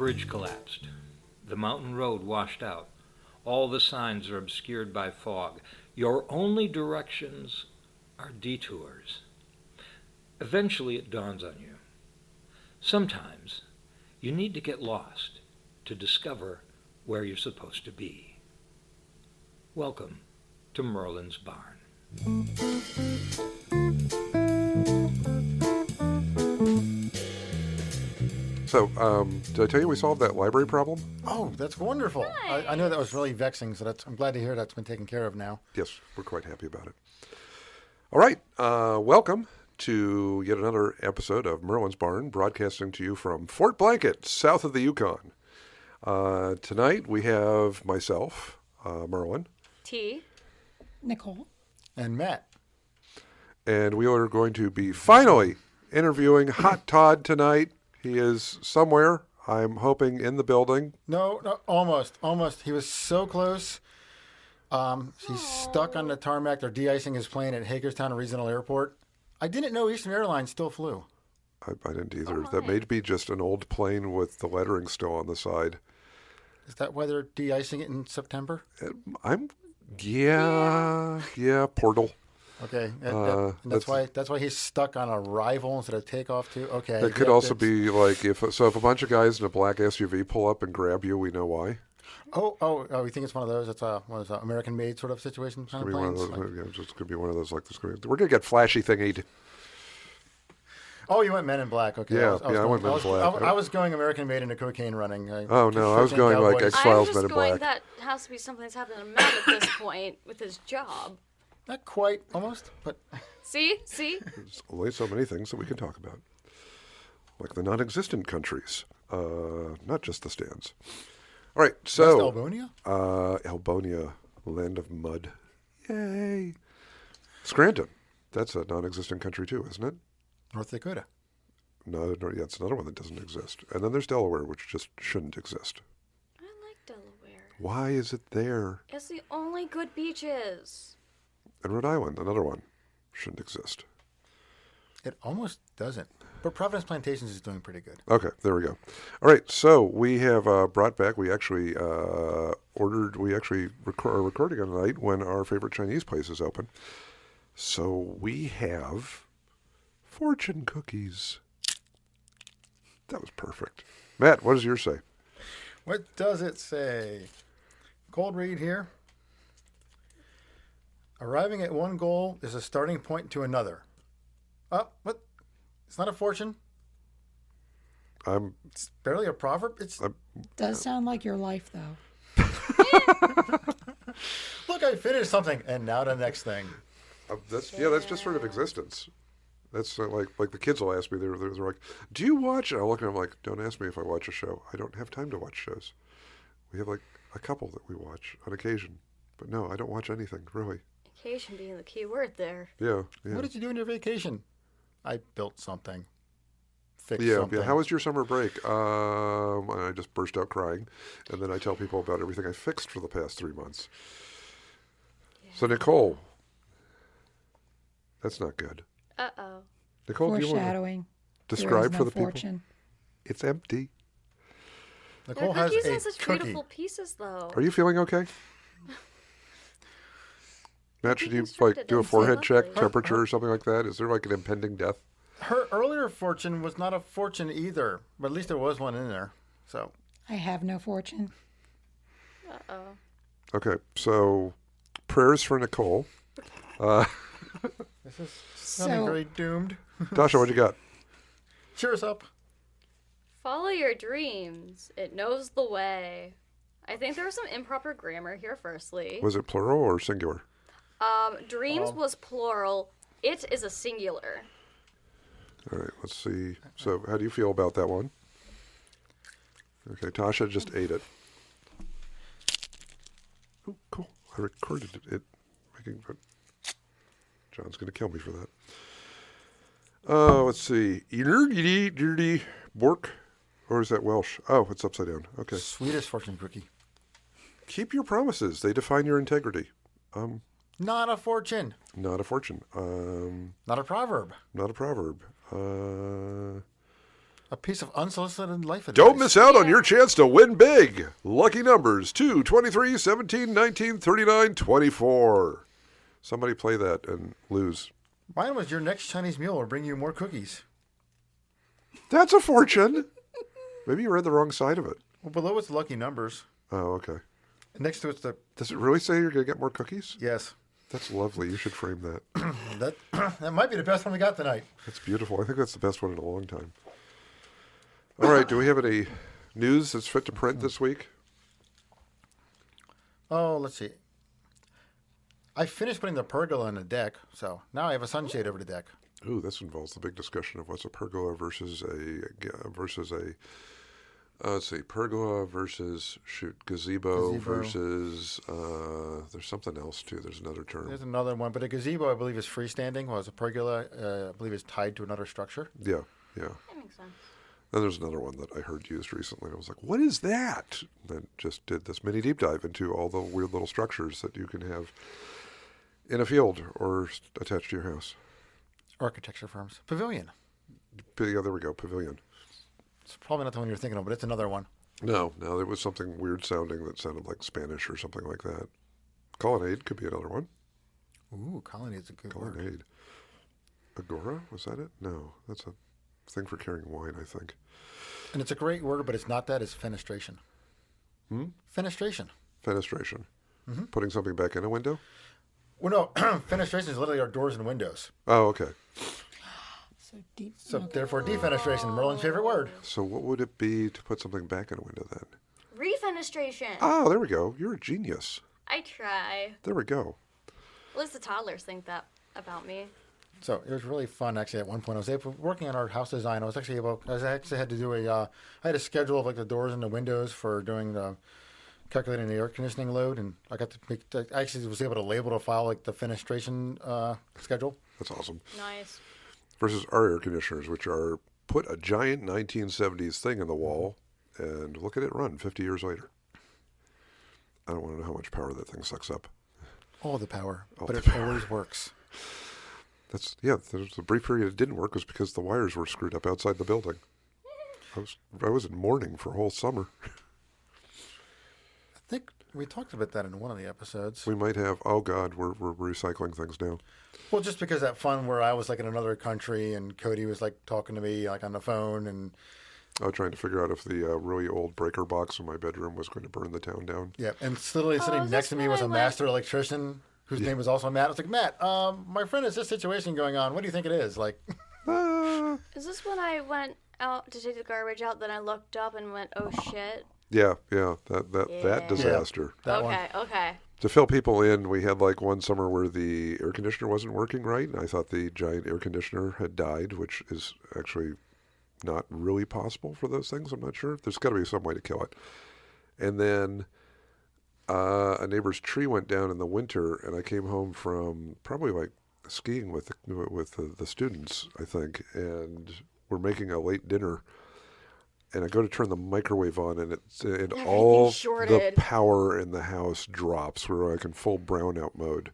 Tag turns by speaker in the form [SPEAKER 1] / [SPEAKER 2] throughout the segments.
[SPEAKER 1] bridge collapsed. The mountain road washed out. All the signs are obscured by fog. Your only directions are detours. Eventually it dawns on you. Sometimes you need to get lost to discover where you're supposed to be. Welcome to Merlin's Barn.
[SPEAKER 2] So, did I tell you we solved that library problem?
[SPEAKER 3] Oh, that's wonderful. I know that was really vexing, so I'm glad to hear that's been taken care of now.
[SPEAKER 2] Yes, we're quite happy about it. All right, welcome to yet another episode of Merlin's Barn, broadcasting to you from Fort Blanket, south of the Yukon. Tonight we have myself, Merlin.
[SPEAKER 4] T.
[SPEAKER 5] Nicole.
[SPEAKER 3] And Matt.
[SPEAKER 2] And we are going to be finally interviewing Hot Todd tonight. He is somewhere, I'm hoping, in the building.
[SPEAKER 3] No, almost. He was so close. He's stuck on the tarmac. They're de-icing his plane at Hagerstown Regional Airport. I didn't know Eastern Airlines still flew.
[SPEAKER 2] I didn't either. That may be just an old plane with the lettering still on the side.
[SPEAKER 3] Is that why they're de-icing it in September?
[SPEAKER 2] Yeah, portal.
[SPEAKER 3] Okay, that's why he's stuck on arrival instead of takeoff too. Okay,
[SPEAKER 2] it could also be like if a bunch of guys in a black SUV pull up and grab you, we know why.
[SPEAKER 3] Oh! You think it's one of those? It's one of those American-made sort of situation kind of planes.
[SPEAKER 2] It's gonna be one of those like this. We're gonna get flashy thingy.
[SPEAKER 3] Oh, you went Men in Black. Okay.
[SPEAKER 2] Yeah, I went Men in Black.
[SPEAKER 3] I was going American-made into cocaine running.
[SPEAKER 2] I was going like X-Files Men in Black.
[SPEAKER 4] That has to be something that's happened to Matt at this point with his job.
[SPEAKER 3] Not quite, almost, but...
[SPEAKER 4] See?
[SPEAKER 2] There's only so many things that we can talk about. Like the non-existent countries, not just the stands. All right, so...
[SPEAKER 3] That's Albonia?
[SPEAKER 2] Albonia, land of mud. Yay! Scranton, that's a non-existent country too, isn't it?
[SPEAKER 3] North Dakota.
[SPEAKER 2] No, yeah, it's another one that doesn't exist. And then there's Delaware, which just shouldn't exist.
[SPEAKER 4] I like Delaware.
[SPEAKER 2] Why is it there?
[SPEAKER 4] It's the only good beaches.
[SPEAKER 2] And Rhode Island, another one, shouldn't exist.
[SPEAKER 3] It almost doesn't. But Providence Plantations is doing pretty good.
[SPEAKER 2] Okay, there we go. All right, so we have brought back, we actually are recording on a night when our favorite Chinese place is open. So we have fortune cookies. That was perfect. Matt, what does yours say?
[SPEAKER 3] What does it say? Cold read here. Arriving at one goal is a starting point to another. What? It's not a fortune? It's barely a proverb?
[SPEAKER 5] Does sound like your life, though.
[SPEAKER 3] Look, I finished something, and now the next thing.
[SPEAKER 2] That's just sort of existence. That's like the kids will ask me, they're like, do you watch? And I'll look at them like, don't ask me if I watch a show. I don't have time to watch shows. We have like a couple that we watch on occasion. But no, I don't watch anything, really.
[SPEAKER 4] Occasion being the key word there.
[SPEAKER 2] Yeah.
[SPEAKER 3] What did you do on your vacation? I built something. Fixed something.
[SPEAKER 2] Yeah. How was your summer break? I just burst out crying. And then I tell people about everything I fixed for the past 3 months. Yeah. So, Nicole, that's not good.
[SPEAKER 4] Uh-oh.
[SPEAKER 2] Nicole,
[SPEAKER 5] foreshadowing.
[SPEAKER 2] Do you want to describe for the
[SPEAKER 5] fortune.
[SPEAKER 2] People? It's empty.
[SPEAKER 3] Nicole
[SPEAKER 4] Their cookies
[SPEAKER 3] has
[SPEAKER 4] have such
[SPEAKER 3] cookie.
[SPEAKER 4] beautiful pieces, though.
[SPEAKER 2] Are you feeling okay? Matt, should you do a
[SPEAKER 4] and
[SPEAKER 2] forehead
[SPEAKER 4] so
[SPEAKER 2] check,
[SPEAKER 4] lovely.
[SPEAKER 2] temperature or something like that? Is there like an impending death?
[SPEAKER 3] Her earlier fortune was not a fortune either, but at least there was one in there. So
[SPEAKER 5] I have no fortune.
[SPEAKER 4] Uh-oh.
[SPEAKER 2] Okay, so prayers for Nicole.
[SPEAKER 3] this is sounding very doomed.
[SPEAKER 2] Tasia, what you got?
[SPEAKER 3] Cheer us up.
[SPEAKER 4] Follow your dreams. It knows the way. I think there was some improper grammar here, firstly.
[SPEAKER 2] Was it plural or singular?
[SPEAKER 4] Dreams was plural. It is a singular.
[SPEAKER 2] All right, let's see. So how do you feel about that one? Okay, Tasia just ate it. Oh, cool. I recorded it. John's going to kill me for that. Let's see. Bork? Or is that Welsh? Oh, it's upside down. Okay.
[SPEAKER 3] Swedish fortune cookie.
[SPEAKER 2] Keep your promises. They define your integrity.
[SPEAKER 3] Not a fortune.
[SPEAKER 2] Not a fortune.
[SPEAKER 3] Not a proverb.
[SPEAKER 2] Not a proverb.
[SPEAKER 3] A piece of unsolicited life advice.
[SPEAKER 2] Don't miss out on your chance to win big. Lucky numbers 2, 23, 17, 19, 39, 24. Somebody play that and lose.
[SPEAKER 3] Mine was your next Chinese meal will bring you more cookies.
[SPEAKER 2] That's a fortune. Maybe you read the wrong side of it.
[SPEAKER 3] Well, below it's the lucky numbers.
[SPEAKER 2] Oh, okay.
[SPEAKER 3] Next to it's the...
[SPEAKER 2] Does it really say you're going to get more cookies?
[SPEAKER 3] Yes.
[SPEAKER 2] That's lovely. You should frame that.
[SPEAKER 3] That might be the best one we got tonight.
[SPEAKER 2] That's beautiful. I think that's the best one in a long time. All right. Do we have any news that's fit to print this week?
[SPEAKER 3] Oh, let's see. I finished putting the pergola on the deck, so now I have a sunshade over the deck.
[SPEAKER 2] Ooh, this involves the big discussion of what's a pergola versus a let's see, pergola versus gazebo versus there's something else too. There's another term.
[SPEAKER 3] There's another one, but a gazebo I believe is freestanding, while a pergola I believe is tied to another structure.
[SPEAKER 2] Yeah.
[SPEAKER 4] That makes sense.
[SPEAKER 2] Then there's another one that I heard used recently. I was like, what is that? And just did this mini deep dive into all the weird little structures that you can have in a field or attached to your house.
[SPEAKER 3] Architecture firms. Pavilion.
[SPEAKER 2] Yeah, there we go. Pavilion.
[SPEAKER 3] It's probably not the one you're thinking of, but it's another one.
[SPEAKER 2] No, there was something weird sounding that sounded like Spanish or something like that. Colonnade could be another one.
[SPEAKER 3] Ooh, colony is a good word.
[SPEAKER 2] Colonnade. Agora? Was that it? No, that's a thing for carrying wine, I think.
[SPEAKER 3] And it's a great word, but it's not that. It's fenestration. Fenestration.
[SPEAKER 2] Fenestration. Putting something back in a window?
[SPEAKER 3] Well, no, fenestration is literally our doors and windows.
[SPEAKER 2] Oh, okay.
[SPEAKER 5] So deep.
[SPEAKER 3] So therefore, defenestration, Merlin's favorite word.
[SPEAKER 2] So what would it be to put something back in a window then?
[SPEAKER 4] Refenestration.
[SPEAKER 2] Oh, there we go. You're a genius.
[SPEAKER 4] I try.
[SPEAKER 2] There we go.
[SPEAKER 4] At least the toddlers think that about me.
[SPEAKER 3] So it was really fun. Actually, at one point, I was working on our house design. I actually had to do I had a schedule of like the doors and the windows for doing the calculating the air conditioning load, and I got to I actually was able to label the file like the fenestration schedule.
[SPEAKER 2] That's awesome.
[SPEAKER 4] Nice.
[SPEAKER 2] Versus our air conditioners, which are put a giant 1970s thing in the wall and look at it run 50 years later. I don't want to know how much power that thing sucks up.
[SPEAKER 3] All the power, but
[SPEAKER 2] the
[SPEAKER 3] it always works.
[SPEAKER 2] There's a brief period it didn't work was because the wires were screwed up outside the building. I was in mourning for a whole summer.
[SPEAKER 3] I think we talked about that in one of the episodes.
[SPEAKER 2] We might have. Oh God, we're recycling things now.
[SPEAKER 3] Well, just because that fun where I was like in another country and Cody was like talking to me like on the phone and.
[SPEAKER 2] I was trying to figure out if the really old breaker box in my bedroom was going to burn the town down.
[SPEAKER 3] Yeah, and literally sitting next to me was a master electrician whose name was also Matt. I was like, Matt, my friend has this situation going on. What do you think it is? Like,
[SPEAKER 4] Is this when I went out to take the garbage out, then I looked up and went, oh shit?
[SPEAKER 2] Yeah, that disaster.
[SPEAKER 3] that one.
[SPEAKER 4] Okay.
[SPEAKER 2] To fill people in, we had like one summer where the air conditioner wasn't working right, and I thought the giant air conditioner had died, which is actually not really possible for those things. I'm not sure. There's got to be some way to kill it. And then a neighbor's tree went down in the winter, and I came home from probably like skiing with the students, I think, and we're making a late dinner. And I go to turn the microwave on, and all the power in the house drops. We're like in full brownout mode.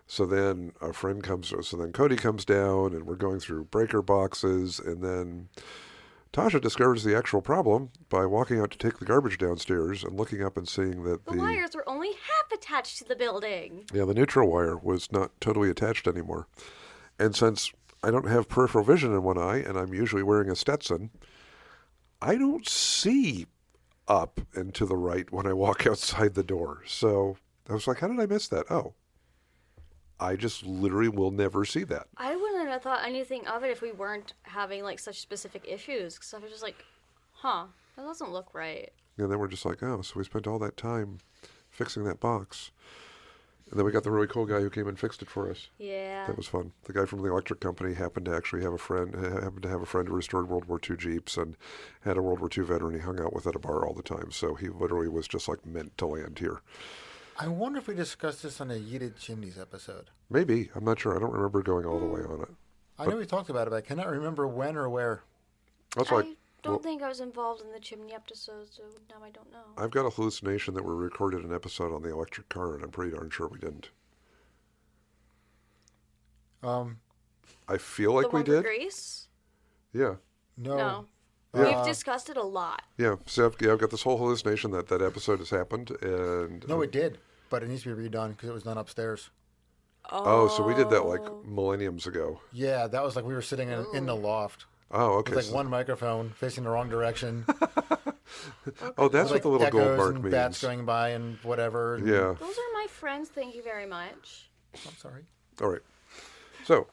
[SPEAKER 2] So then a friend comes. So then Cody comes down, and we're going through breaker boxes, and then Tasia discovers the actual problem by walking out to take the garbage downstairs and looking up and seeing that
[SPEAKER 4] The wires were only half attached to the building.
[SPEAKER 2] the neutral wire was not totally attached anymore. And since I don't have peripheral vision in one eye, and I'm usually wearing a Stetson, I don't see up and to the right when I walk outside the door. So I was like, how did I miss that? Oh, I just literally will never see that.
[SPEAKER 4] I wouldn't have thought anything of it if we weren't having like such specific issues. Because I was just like, that doesn't look right.
[SPEAKER 2] And then we're just like, oh, so we spent all that time fixing that box. And then we got the really cool guy who came and fixed it for us.
[SPEAKER 4] Yeah.
[SPEAKER 2] That was fun. The guy from the electric company happened to have a friend who restored World War II Jeeps and had a World War II veteran he hung out with at a bar all the time. So he literally was just like meant to land here.
[SPEAKER 3] I wonder if we discussed this on a Yeeted Chimneys episode.
[SPEAKER 2] Maybe. I'm not sure. I don't remember going all the way on it.
[SPEAKER 3] I know we talked about it, but I cannot remember when or where.
[SPEAKER 2] That's like,
[SPEAKER 4] I don't think I was involved in the chimney episode, so now I don't know.
[SPEAKER 2] I've got a hallucination that we recorded an episode on the electric car, and I'm pretty darn sure we didn't. I feel like
[SPEAKER 4] the
[SPEAKER 2] we
[SPEAKER 4] one for
[SPEAKER 2] did.
[SPEAKER 4] Greece?
[SPEAKER 2] Yeah.
[SPEAKER 3] No.
[SPEAKER 4] We've discussed it a lot.
[SPEAKER 2] Yeah, so I've got this whole hallucination that episode has happened, and
[SPEAKER 3] No, it did, but it needs to be redone because it was done upstairs.
[SPEAKER 2] so we did that like millenniums ago.
[SPEAKER 3] Yeah, that was like we were sitting in the loft.
[SPEAKER 2] Oh, okay.
[SPEAKER 3] With like one microphone facing the wrong direction.
[SPEAKER 2] Oh, that's
[SPEAKER 3] With,
[SPEAKER 2] what the little gold
[SPEAKER 3] echoes
[SPEAKER 2] mark
[SPEAKER 3] and
[SPEAKER 2] means.
[SPEAKER 3] bats going by and whatever. And,
[SPEAKER 2] Yeah.
[SPEAKER 4] Those are my friends. Thank you very much.
[SPEAKER 3] I'm sorry.
[SPEAKER 2] All right. So,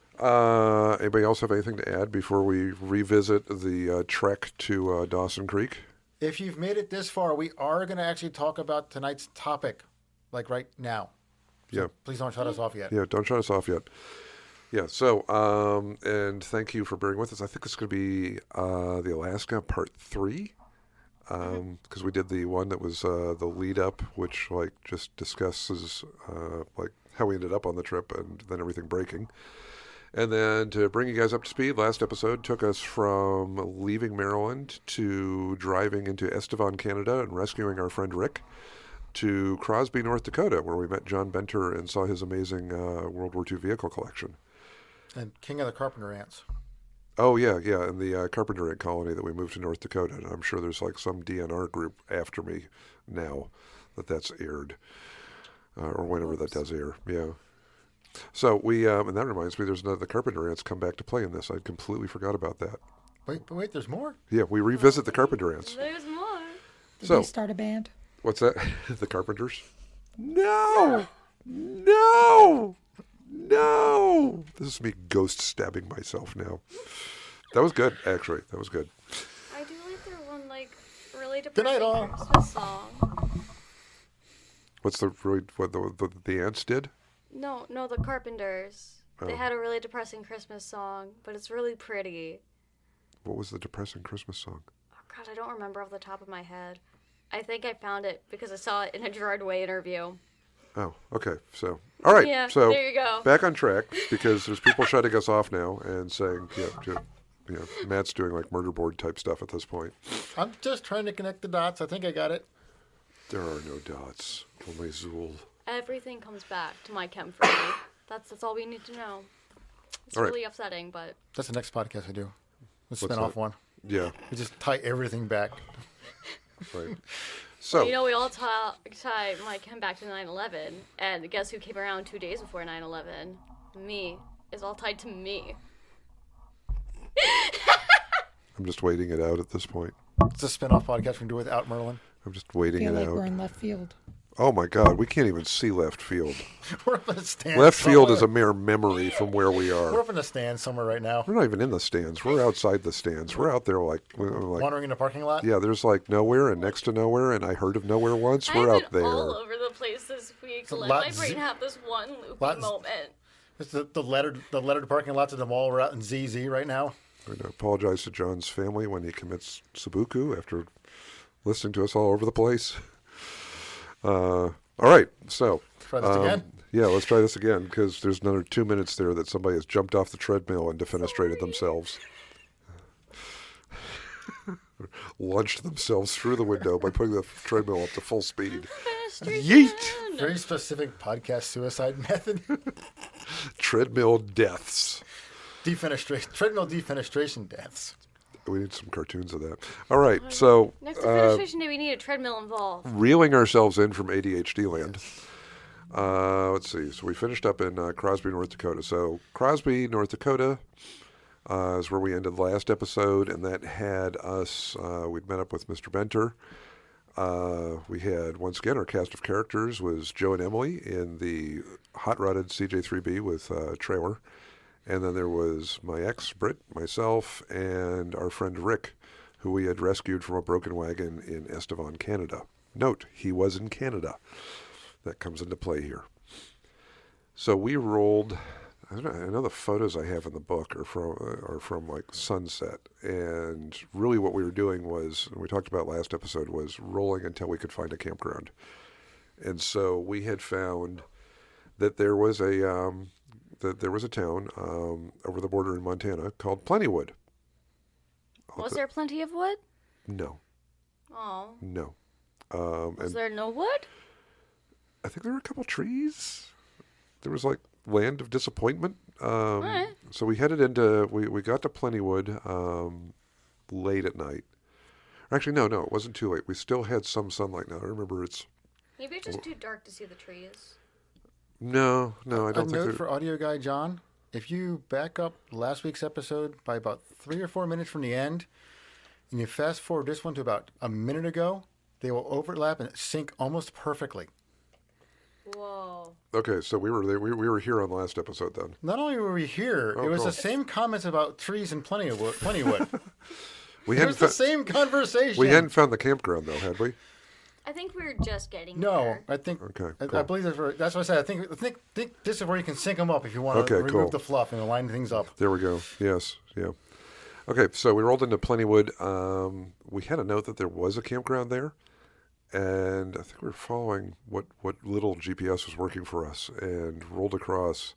[SPEAKER 2] anybody else have anything to add before we revisit the trek to Dawson Creek?
[SPEAKER 3] If you've made it this far, we are going to actually talk about tonight's topic, like right now. So
[SPEAKER 2] Yeah.
[SPEAKER 3] Please don't shut us off yet.
[SPEAKER 2] Yeah, don't shut us off yet. Yeah, so, and thank you for bearing with us. I think this is going to be the Alaska Part 3, because we did the one that was the lead up, which, like, just discusses, like, how we ended up on the trip and then everything breaking. And then to bring you guys up to speed, last episode took us from leaving Maryland to driving into Estevan, Canada, and rescuing our friend Rick, to Crosby, North Dakota, where we met John Benter and saw his amazing World War II vehicle collection.
[SPEAKER 3] And King of the Carpenter Ants.
[SPEAKER 2] Oh, yeah, and the Carpenter Ant colony that we moved to North Dakota. And I'm sure there's like some DNR group after me now that's aired, or whenever that does air, yeah. So we, and that reminds me, there's the Carpenter Ants come back to play in this. I completely forgot about that.
[SPEAKER 3] Wait, there's more?
[SPEAKER 2] Yeah, we revisit the Carpenter Ants.
[SPEAKER 4] There's more.
[SPEAKER 5] Did
[SPEAKER 2] So-
[SPEAKER 5] they start a band?
[SPEAKER 2] What's that? The Carpenters? No! No! No! This is me ghost stabbing myself now. That was good, actually. That was good.
[SPEAKER 4] I do like their one, like, really
[SPEAKER 3] Good night,
[SPEAKER 4] depressing
[SPEAKER 3] all.
[SPEAKER 4] Christmas song.
[SPEAKER 2] What's what the ants did?
[SPEAKER 4] No, the Carpenters. They
[SPEAKER 2] Oh.
[SPEAKER 4] had a really depressing Christmas song, but it's really pretty.
[SPEAKER 2] What was the depressing Christmas song?
[SPEAKER 4] Oh, God, I don't remember off the top of my head. I think I found it because I saw it in a Gerard Way interview.
[SPEAKER 2] Oh, okay. So, all right.
[SPEAKER 4] Yeah,
[SPEAKER 2] so
[SPEAKER 4] there you go.
[SPEAKER 2] back on track, because there's people shutting us off now and saying, Matt's doing like murder board type stuff at this point.
[SPEAKER 3] I'm just trying to connect the dots. I think I got it.
[SPEAKER 2] There are no dots, only Zool.
[SPEAKER 4] Everything comes back to my chem for me. That's all we need to know. It's
[SPEAKER 2] All right.
[SPEAKER 4] really upsetting, but
[SPEAKER 3] That's the next podcast we do. The
[SPEAKER 2] What's
[SPEAKER 3] spin-off
[SPEAKER 2] that?
[SPEAKER 3] one.
[SPEAKER 2] Yeah,
[SPEAKER 3] We just tie everything back.
[SPEAKER 2] right. So,
[SPEAKER 4] you know, we all tie my chem back to 9/11, and guess who came around 2 days before 9/11? Me. It's all tied to me.
[SPEAKER 2] I'm just waiting it out at this point.
[SPEAKER 3] It's a spin-off podcast we can do without Merlin.
[SPEAKER 2] I'm just
[SPEAKER 5] I
[SPEAKER 2] waiting
[SPEAKER 5] feel
[SPEAKER 2] it
[SPEAKER 5] like
[SPEAKER 2] out.
[SPEAKER 5] we're in left field.
[SPEAKER 2] Oh my God, we can't even see left field.
[SPEAKER 3] We're up in the stand.
[SPEAKER 2] Left field is a
[SPEAKER 3] somewhere.
[SPEAKER 2] mere memory from where we
[SPEAKER 3] We're
[SPEAKER 2] are.
[SPEAKER 3] up in the stand somewhere right now.
[SPEAKER 2] We're not even in the stands. We're outside the stands. We're out there like
[SPEAKER 3] Wandering in the parking lot.
[SPEAKER 2] yeah, there's like nowhere and next to nowhere, and I heard of nowhere once.
[SPEAKER 4] I've
[SPEAKER 2] We're
[SPEAKER 4] been
[SPEAKER 2] out there.
[SPEAKER 4] all over the place this week.
[SPEAKER 3] It's a
[SPEAKER 4] Let
[SPEAKER 3] lot
[SPEAKER 4] my brain
[SPEAKER 3] z-
[SPEAKER 4] have this one loopy
[SPEAKER 3] lot z-
[SPEAKER 4] moment.
[SPEAKER 3] It's the lettered parking lots of the mall. We're out in ZZ right now.
[SPEAKER 2] I apologize to John's family when he commits Sabuku after listening to us all over the place. All right, so
[SPEAKER 3] Try this again.
[SPEAKER 2] yeah, let's try this again because there's another 2 minutes there that somebody has jumped off the treadmill and defenestrated themselves. Launched themselves through the window by putting the treadmill up to full speed. Yeet!
[SPEAKER 3] Very specific podcast suicide method.
[SPEAKER 2] Treadmill deaths.
[SPEAKER 3] Treadmill defenestration deaths.
[SPEAKER 2] We need some cartoons of that. All right, so
[SPEAKER 4] Next to fenestration day, we need a treadmill involved.
[SPEAKER 2] reeling ourselves in from ADHD land. Let's see. So we finished up in Crosby, North Dakota. So Crosby, North Dakota is where we ended last episode, and that had us. We'd met up with Mr. Benter. We had, once again, our cast of characters was Joe and Emily in the hot-rodded CJ3B with trailer. And then there was my ex, Britt, myself, and our friend Rick, who we had rescued from a broken wagon in Estevan, Canada. Note, he was in Canada. That comes into play here. So we rolled, I know the photos I have in the book are from like sunset. And really what we were doing was, and we talked about last episode, was rolling until we could find a campground. And so we had found that there was a town over the border in Montana called Plentywood.
[SPEAKER 4] Was there plenty of wood?
[SPEAKER 2] No,
[SPEAKER 4] Oh.
[SPEAKER 2] no.
[SPEAKER 4] Was
[SPEAKER 2] And
[SPEAKER 4] there no wood?
[SPEAKER 2] I think there were a couple trees. There was like land of disappointment.
[SPEAKER 4] Alright.
[SPEAKER 2] So we headed into, we got to Plentywood late at night. Actually, no, it wasn't too late. We still had some sunlight now. I remember it's...
[SPEAKER 4] Maybe it's just too dark to see the trees.
[SPEAKER 2] No, I don't
[SPEAKER 3] A
[SPEAKER 2] think
[SPEAKER 3] note
[SPEAKER 2] there...
[SPEAKER 3] for audio guy John: if you back up last week's episode by about 3 or 4 minutes from the end, and you fast forward this one to about a minute ago, they will overlap and sync almost perfectly.
[SPEAKER 4] Whoa.
[SPEAKER 2] Okay, so we were there. We were here on the last episode then.
[SPEAKER 3] Not only were we here,
[SPEAKER 2] Oh,
[SPEAKER 3] it was
[SPEAKER 2] cool.
[SPEAKER 3] the same comments about trees and plenty of wood.
[SPEAKER 2] We
[SPEAKER 3] It
[SPEAKER 2] hadn't
[SPEAKER 3] was the
[SPEAKER 2] fa-
[SPEAKER 3] same conversation.
[SPEAKER 2] we hadn't found the campground though, had we?
[SPEAKER 4] I think we're just getting
[SPEAKER 3] No,
[SPEAKER 4] there.
[SPEAKER 3] I think.
[SPEAKER 2] Okay,
[SPEAKER 3] I
[SPEAKER 2] cool.
[SPEAKER 3] believe that's what I said. I think this is where you can sync them up if you want to
[SPEAKER 2] Okay,
[SPEAKER 3] remove
[SPEAKER 2] cool.
[SPEAKER 3] the fluff and line things up.
[SPEAKER 2] There we go. Yes, yeah. Okay, so we rolled into Plentywood. We had a note that there was a campground there, and I think we were following what little GPS was working for us, and rolled across.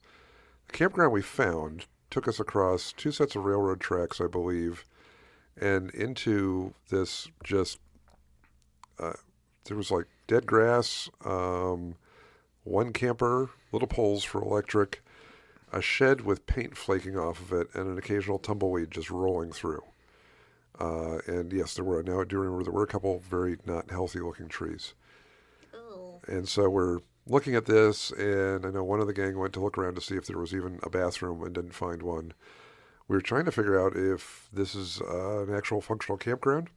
[SPEAKER 2] The campground we found took us across 2 sets of railroad tracks, I believe, and into this just... there was like dead grass, one camper, little poles for electric, a shed with paint flaking off of it, and an occasional tumbleweed just rolling through. And yes, I do remember there were a couple very not healthy looking trees.
[SPEAKER 4] Ooh.
[SPEAKER 2] And so we're looking at this, and I know one of the gang went to look around to see if there was even a bathroom and didn't find one. We were trying to figure out if this is an actual functional campground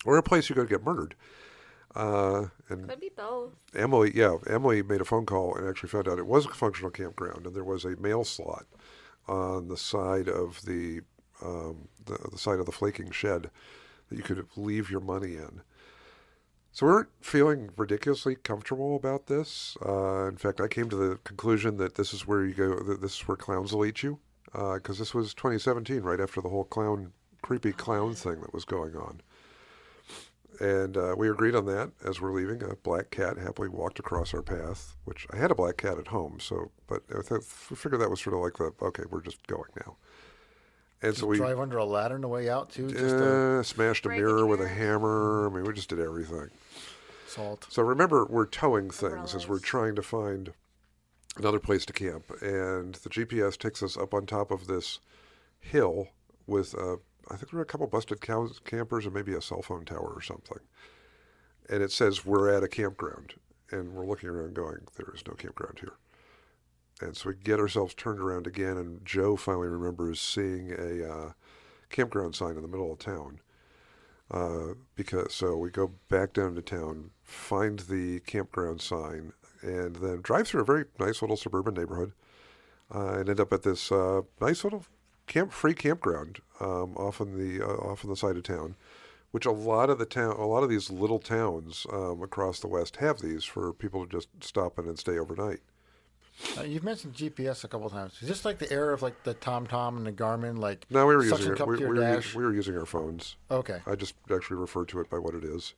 [SPEAKER 2] or a place you could get murdered. And
[SPEAKER 4] Could be both.
[SPEAKER 2] Emily made a phone call and actually found out it was a functional campground, and there was a mail slot on the side of the side of the flaking shed that you could leave your money in. So we weren't feeling ridiculously comfortable about this. In fact, I came to the conclusion that this is where you go. That this is where clowns will eat you, because this was 2017, right after the whole creepy clown thing that was going on. And we agreed on that as we're leaving. A black cat happily walked across our path, which I had a black cat at home, but we figured that was sort of like okay, we're just going now. And so we
[SPEAKER 3] drive under a ladder on the way out too. Just
[SPEAKER 2] smashed a
[SPEAKER 4] break a
[SPEAKER 2] mirror with a
[SPEAKER 4] mirror.
[SPEAKER 2] hammer. I mean, we just did everything.
[SPEAKER 3] salt.
[SPEAKER 2] So remember, we're towing things as we're
[SPEAKER 4] Umbrellas.
[SPEAKER 2] trying to find another place to camp, and the GPS takes us up on top of this hill with I think there were a couple busted campers and maybe a cell phone tower or something. And it says we're at a campground, and we're looking around going, there is no campground here. And so we get ourselves turned around again, and Joe finally remembers seeing a campground sign in the middle of town. So we go back down to town, find the campground sign, and then drive through a very nice little suburban neighborhood, and end up at this nice little free campground off on the side of town, which a lot of these little towns across the West have these for people to just stop in and stay overnight.
[SPEAKER 3] You've mentioned GPS a couple of times. Is this like the era of like the TomTom and the Garmin? Like
[SPEAKER 2] No, we were
[SPEAKER 3] suction
[SPEAKER 2] using it.
[SPEAKER 3] cup
[SPEAKER 2] We
[SPEAKER 3] to your
[SPEAKER 2] were,
[SPEAKER 3] dash?
[SPEAKER 2] we were using our phones.
[SPEAKER 3] Okay.
[SPEAKER 2] I just actually refer to it by what it is.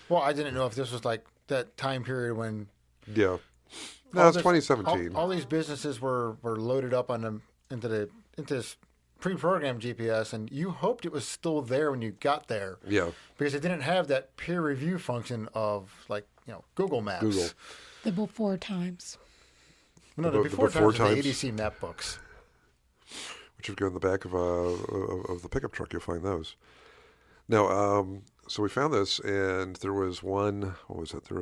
[SPEAKER 3] Well, I didn't know if this was like that time period when
[SPEAKER 2] Yeah. No,
[SPEAKER 3] all
[SPEAKER 2] it's
[SPEAKER 3] this-
[SPEAKER 2] 2017.
[SPEAKER 3] All these businesses were loaded up on them into this pre-programmed GPS, and you hoped it was still there when you got there
[SPEAKER 2] Yeah,
[SPEAKER 3] because it didn't have that peer review function of like Google Maps.
[SPEAKER 2] Google.
[SPEAKER 5] The before times.
[SPEAKER 3] No,
[SPEAKER 2] The
[SPEAKER 3] the before
[SPEAKER 2] before
[SPEAKER 3] times were the
[SPEAKER 2] times.
[SPEAKER 3] ADC map books.
[SPEAKER 2] Which if you go in the back of the pickup truck, you'll find those. Now, so we found this, and there was one. What was it? There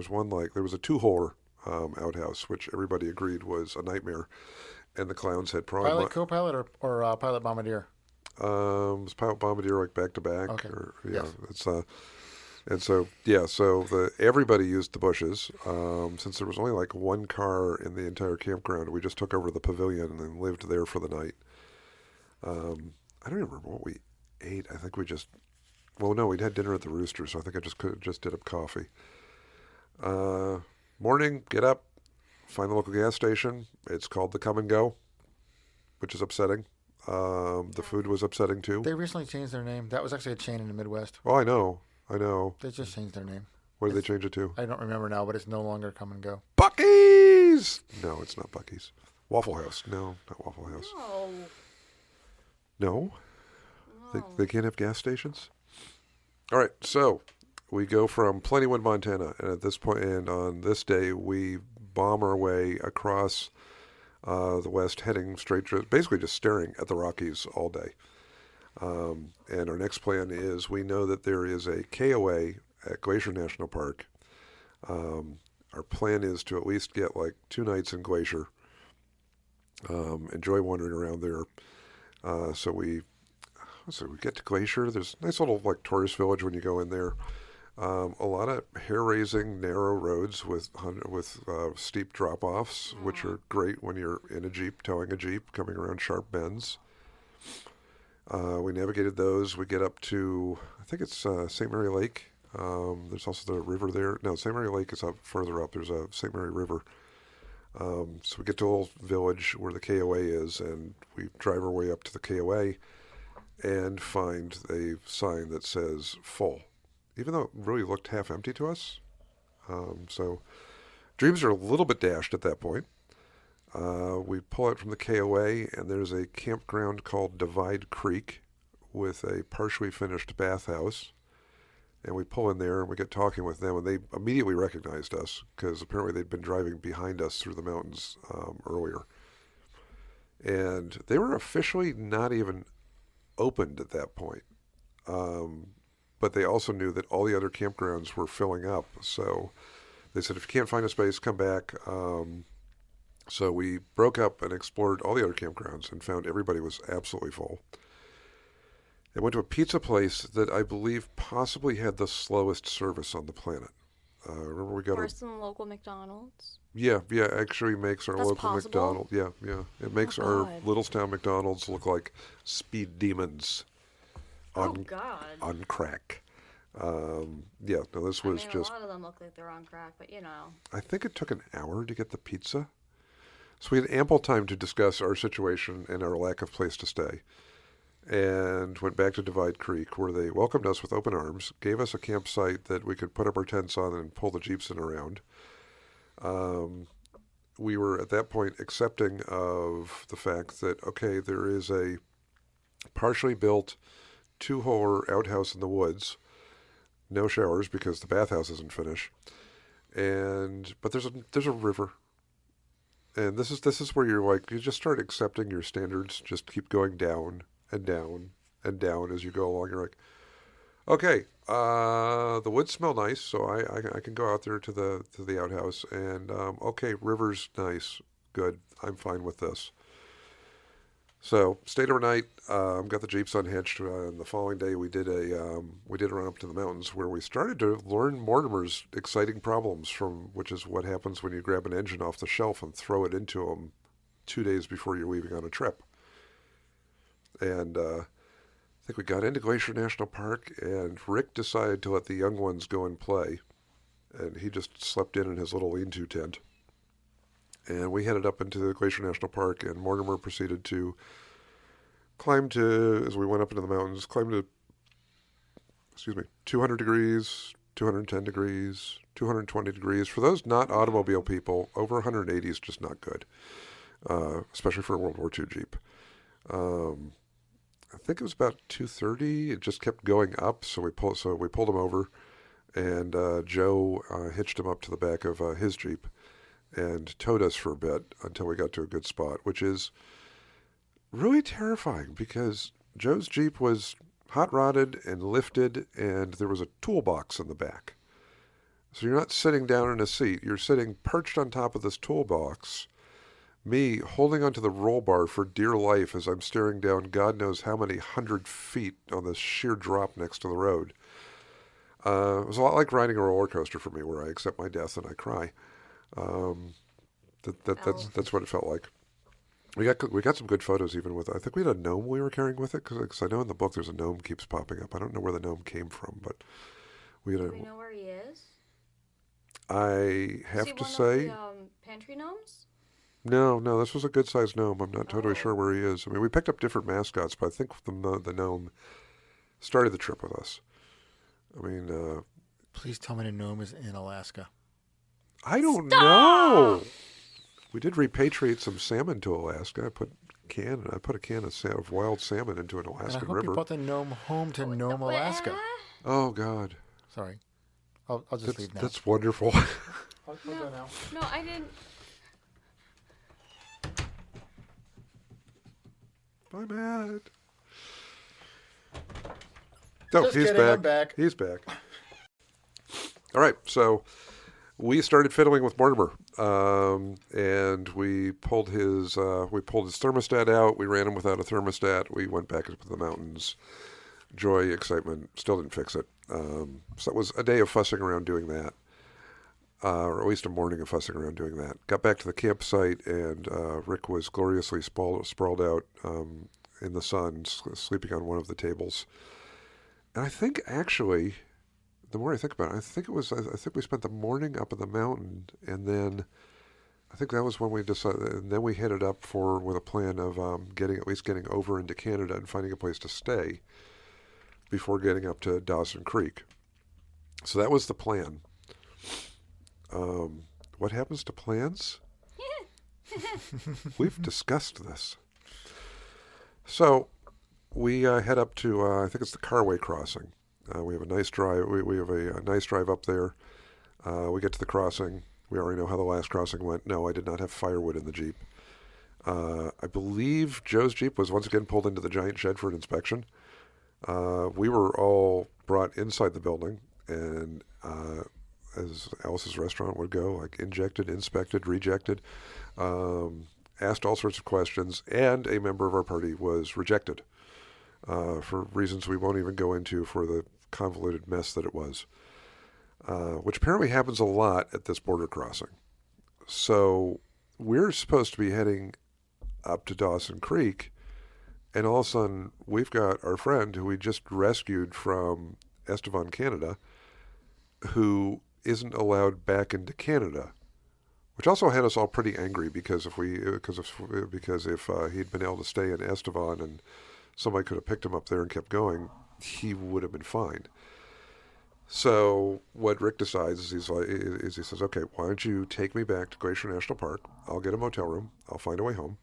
[SPEAKER 2] was a two-hole outhouse, which everybody agreed was a nightmare, and the clowns had probably
[SPEAKER 3] Pilot, co-pilot, or pilot bombardier.
[SPEAKER 2] it was Pilot Bombardier like back to back.
[SPEAKER 3] Okay.
[SPEAKER 2] Or, yeah,
[SPEAKER 3] Yes.
[SPEAKER 2] it's and so yeah, so everybody used the bushes. Since there was only like one car in the entire campground, we just took over the pavilion and then lived there for the night. I don't even remember what we ate. I think we just. Well, no, we'd had dinner at the Rooster, so I think I just did up coffee. Morning, get up, find the local gas station. It's called the Come and Go, which is upsetting. The food was upsetting too.
[SPEAKER 3] They recently changed their name. That was actually a chain in the Midwest.
[SPEAKER 2] Oh, I know.
[SPEAKER 3] They just changed their name.
[SPEAKER 2] What did they change it to?
[SPEAKER 3] I don't remember now, but it's no longer Come and Go.
[SPEAKER 2] Buc-ee's! No, it's not Buc-ee's. Waffle House. No, not Waffle House.
[SPEAKER 4] Oh.
[SPEAKER 2] No?
[SPEAKER 4] No.
[SPEAKER 2] They can't have gas stations? All right, so we go from Plentywood, Montana, and at this point, and on this day, we bomb our way across the West, heading straight, basically just staring at the Rockies all day. And our next plan is we know that there is a KOA at Glacier National Park. Our plan is to at least get like 2 nights in Glacier. Enjoy wandering around there. So we get to Glacier. There's a nice little like tourist village when you go in there. A lot of hair-raising narrow roads with steep drop-offs, which are great when you're in a Jeep, towing a Jeep, coming around sharp bends. We navigated those. We get up to, I think it's St. Mary Lake. There's also the river there. No, St. Mary Lake is up further up. There's a St. Mary River. So we get to a little village where the KOA is, and we drive our way up to the KOA and find a sign that says full, even though it really looked half empty to us. So dreams are a little bit dashed at that point. We pull out from the KOA, and there's a campground called Divide Creek with a partially finished bathhouse. And we pull in there, and we get talking with them, and they immediately recognized us because apparently they'd been driving behind us through the mountains earlier. And they were officially not even opened at that point. But they also knew that all the other campgrounds were filling up. So they said, if you can't find a space, come back. So we broke up and explored all the other campgrounds and found everybody was absolutely full. And went to a pizza place that I believe possibly had the slowest service on the planet. Remember we got
[SPEAKER 4] Worse than the local McDonald's.
[SPEAKER 2] Yeah, actually makes our
[SPEAKER 4] That's
[SPEAKER 2] local
[SPEAKER 4] possible?
[SPEAKER 2] McDonald's. Yeah. It makes our
[SPEAKER 4] God.
[SPEAKER 2] Littlestown McDonald's look like speed demons on
[SPEAKER 4] God.
[SPEAKER 2] on crack. This was
[SPEAKER 4] I mean,
[SPEAKER 2] just.
[SPEAKER 4] a lot of them look like they're on crack, but you know.
[SPEAKER 2] I think it took an hour to get the pizza. So we had ample time to discuss our situation and our lack of place to stay. And went back to Divide Creek, where they welcomed us with open arms, gave us a campsite that we could put up our tents on and pull the Jeeps in around. We were at that point accepting of the fact that, okay, there is a partially built 2-hole outhouse in the woods, no showers because the bathhouse isn't finished, but there's a river. And this is where you're like, you just start accepting your standards, just keep going down and down and down as you go along. You're like, okay, the woods smell nice, so I can go out there to the outhouse, and okay, river's nice, good, I'm fine with this. So stayed overnight, got the Jeeps unhitched, and the following day we did a run up to the mountains where we started to learn Mortimer's exciting problems, which is what happens when you grab an engine off the shelf and throw it into them 2 days before you're leaving on a trip. And I think we got into Glacier National Park, and Rick decided to let the young ones go and play. And he just slept in his little lean-to tent. And we headed up into the Glacier National Park, and Mortimer proceeded to as we went up into the mountains, 200 degrees, 210 degrees, 220 degrees. For those not automobile people, over 180 is just not good, especially for a World War II Jeep. I think it was about 230. It just kept going up, so we pulled him over, and Joe hitched him up to the back of his Jeep and towed us for a bit until we got to a good spot, which is really terrifying because Joe's Jeep was hot-rodded and lifted, and there was a toolbox in the back. So you're not sitting down in a seat. You're sitting perched on top of this toolbox, me holding onto the roll bar for dear life as I'm staring down God knows how many 100 feet on this sheer drop next to the road. It was a lot like riding a roller coaster for me, where I accept my death and I cry. That's what it felt like. We got some good photos even with. I think we had a gnome we were carrying with it because I know in the book there's a gnome keeps popping up. I don't know where the gnome came from, but we had.
[SPEAKER 4] Do we know where he is?
[SPEAKER 2] I have to
[SPEAKER 4] one
[SPEAKER 2] say.
[SPEAKER 4] Of the, pantry gnomes?
[SPEAKER 2] No, this was a good-sized gnome. I'm not totally sure where he is. I mean, we picked up different mascots, but I think the gnome started the trip with us. I mean,
[SPEAKER 3] Please tell me the gnome is in Alaska.
[SPEAKER 2] I don't know. We did repatriate some salmon to Alaska. I put a can of wild salmon into an
[SPEAKER 3] And I
[SPEAKER 2] Alaskan
[SPEAKER 3] hope
[SPEAKER 2] river.
[SPEAKER 3] you brought the gnome home to Nome, Alaska.
[SPEAKER 2] Oh God.
[SPEAKER 3] Sorry. I'll just leave now.
[SPEAKER 2] That's wonderful.
[SPEAKER 3] I'll go now.
[SPEAKER 4] No, I didn't.
[SPEAKER 2] Bye, Matt. No,
[SPEAKER 3] Just
[SPEAKER 2] he's
[SPEAKER 3] kidding,
[SPEAKER 2] back.
[SPEAKER 3] I'm back.
[SPEAKER 2] He's back. All right, so we started fiddling with Mortimer, and we pulled his thermostat out. We ran him without a thermostat. We went back into the mountains. Joy, excitement, still didn't fix it. So it was a day of fussing around doing that, or at least a morning of fussing around doing that. Got back to the campsite, and Rick was gloriously sprawled out in the sun, sleeping on one of the tables. And I think actually, the more I think about it, I think we spent the morning up in the mountain, and then I think that was when we decided, and then we headed up with a plan of getting over into Canada and finding a place to stay before getting up to Dawson Creek. So that was the plan. What happens to plans? We've discussed this. So we head up to, I think it's the Carway Crossing. We have a nice drive. We have a nice drive up there. We get to the crossing. We already know how the last crossing went. No, I did not have firewood in the Jeep. I believe Joe's Jeep was once again pulled into the giant shed for an inspection. We were all brought inside the building, and as Alice's restaurant would go, like injected, inspected, rejected, asked all sorts of questions, and a member of our party was rejected for reasons we won't even go into for the convoluted mess that it was, which apparently happens a lot at this border crossing. So we're supposed to be heading up to Dawson Creek, and all of a sudden, we've got our friend who we just rescued from Estevan, Canada, who isn't allowed back into Canada, which also had us all pretty angry because if he'd been able to stay in Estevan and somebody could have picked him up there and kept going, he would have been fine. So what Rick decides is he says, okay, why don't you take me back to Glacier National Park? I'll get a motel room. I'll find a way home.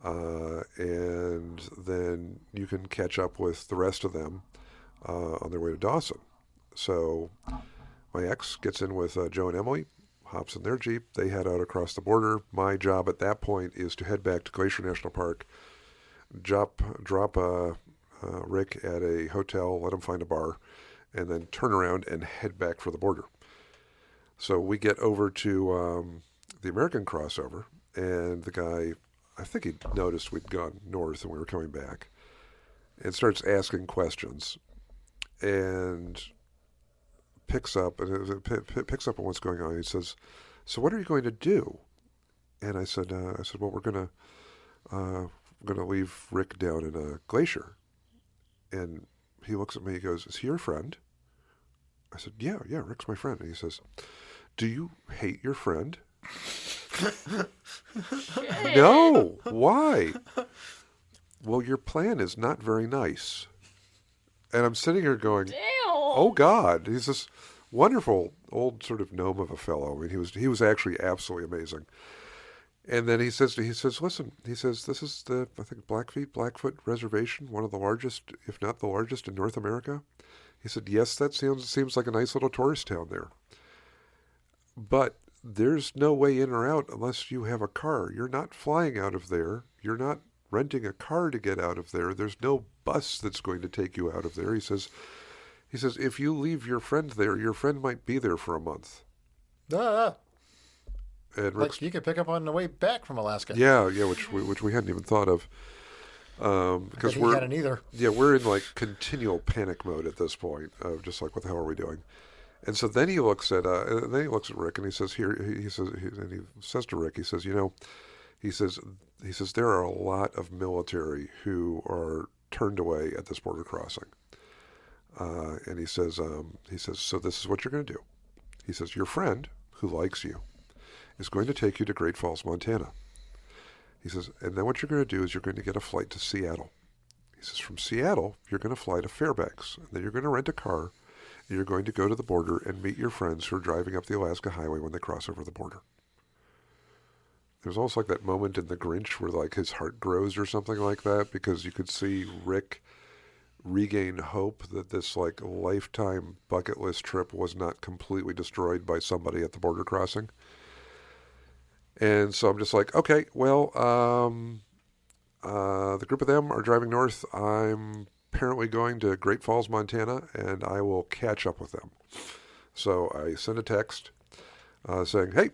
[SPEAKER 2] And then you can catch up with the rest of them on their way to Dawson. So my ex gets in with Joe and Emily, hops in their Jeep. They head out across the border. My job at that point is to head back to Glacier National Park, drop Rick at a hotel, let him find a bar, and then turn around and head back for the border. So we get over to the American crossover, and the guy, I think he noticed we'd gone north and we were coming back, and starts asking questions, and picks up on what's going on. He says, "So what are you going to do?" And I said, "Well, we're gonna leave Rick down in a glacier." And he looks at me. He goes, "Is he your friend?" I said, "Yeah, Rick's my friend." And he says, "Do you hate your friend?" No. Why? Well, your plan is not very nice. And I'm sitting here going,
[SPEAKER 4] Damn.
[SPEAKER 2] oh God, he's this wonderful old sort of gnome of a fellow. I mean, he was actually absolutely amazing. And then he says, listen, he says, this is I think Blackfoot Reservation, one of the largest, if not the largest in North America. He said, yes, that seems like a nice little tourist town there. But there's no way in or out unless you have a car. You're not flying out of there. You're not renting a car to get out of there. There's no bus that's going to take you out of there. He says, if you leave your friend there, your friend might be there for a month. And
[SPEAKER 3] Like you could pick up on the way back from Alaska.
[SPEAKER 2] Yeah, which we hadn't even thought of. Because
[SPEAKER 3] he hadn't either.
[SPEAKER 2] Yeah, we're in like continual panic mode at this point of just like, what the hell are we doing? And so then he looks at Rick and he says, he says to Rick, he says, he says there are a lot of military who are turned away at this border crossing. And he says, so this is what you're going to do. He says, your friend who likes you is going to take you to Great Falls, Montana. He says, and then what you're going to do is you're going to get a flight to Seattle. He says, from Seattle, you're going to fly to Fairbanks. And then you're going to rent a car. And you're going to go to the border and meet your friends who are driving up the Alaska Highway when they cross over the border. There's almost like that moment in The Grinch where like his heart grows or something like that, because you could see Rick regain hope that this like lifetime bucket list trip was not completely destroyed by somebody at the border crossing. And so I'm just like, okay, well, the group of them are driving north. I'm apparently going to Great Falls, Montana, and I will catch up with them. So I send a text saying, hey,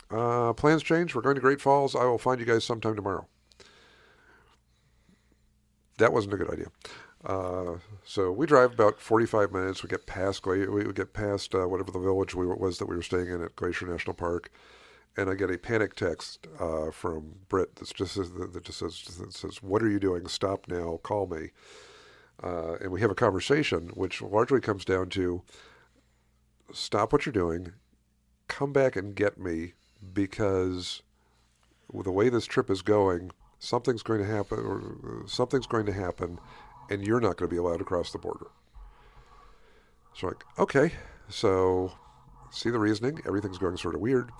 [SPEAKER 2] plans changed. We're going to Great Falls. I will find you guys sometime tomorrow. That wasn't a good idea. So we drive about 45 minutes. We get past whatever the village was that we were staying in at Glacier National Park, and I get a panic text from Britt that just says, "What are you doing? Stop now! Call me." And we have a conversation, which largely comes down to, "Stop what you're doing, come back and get me, because with the way this trip is going, something's going to happen, and you're not going to be allowed to cross the border." So I'm like, okay. So see the reasoning. Everything's going sort of weird.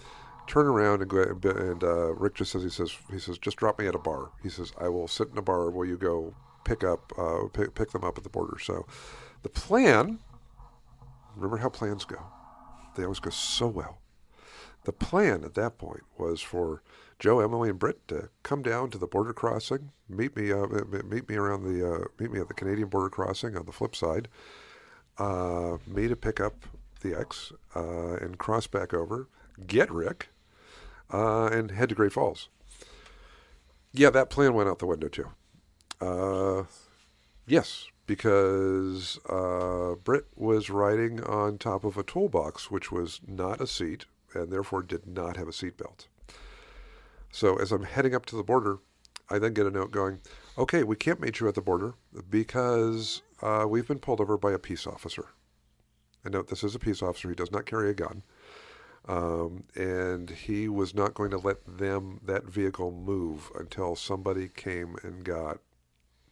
[SPEAKER 2] Turn around and go, and Rick just says, he says, just drop me at a bar. He says, I will sit in a bar while you go pick them up at the border. So the plan, remember how plans go. They always go so well. The plan at that point was for Joe, Emily, and Britt to come down to the border crossing, meet me at the Canadian border crossing on the flip side, me to pick up the X and cross back over, get Rick, and head to Great Falls. Yeah, that plan went out the window too. Yes, because Britt was riding on top of a toolbox, which was not a seat, and therefore did not have a seatbelt. So as I'm heading up to the border, I then get a note going, okay, we can't meet you at the border because we've been pulled over by a peace officer. And note, this is a peace officer. He does not carry a gun. And he was not going to let that vehicle move until somebody came and got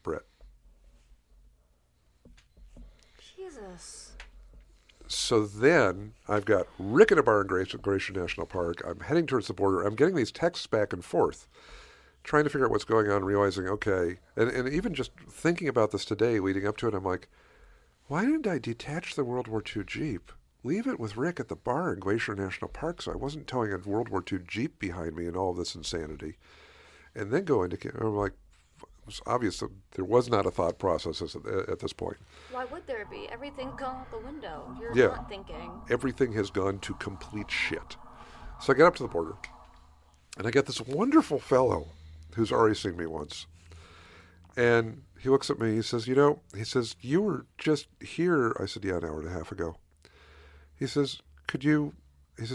[SPEAKER 2] Brett.
[SPEAKER 4] Jesus.
[SPEAKER 2] So then I've got Rick at a bar in Glacier National Park. I'm heading towards the border. I'm getting these texts back and forth, trying to figure out what's going on, realizing, okay, and even just thinking about this today, leading up to it, I'm like, why didn't I detach the World War II Jeep? Leave it with Rick at the bar in Glacier National Park so I wasn't towing a World War II Jeep behind me and all of this insanity. And then go into, I'm like, it's obvious that there was not a thought process at this point.
[SPEAKER 4] Why would there be? Everything's gone out the window. You're
[SPEAKER 2] Yeah.
[SPEAKER 4] not thinking.
[SPEAKER 2] Everything has gone to complete shit. So I get up to the border, and I get this wonderful fellow who's already seen me once. And he looks at me, he says, you were just here. I said, yeah, an hour and a half ago. He says,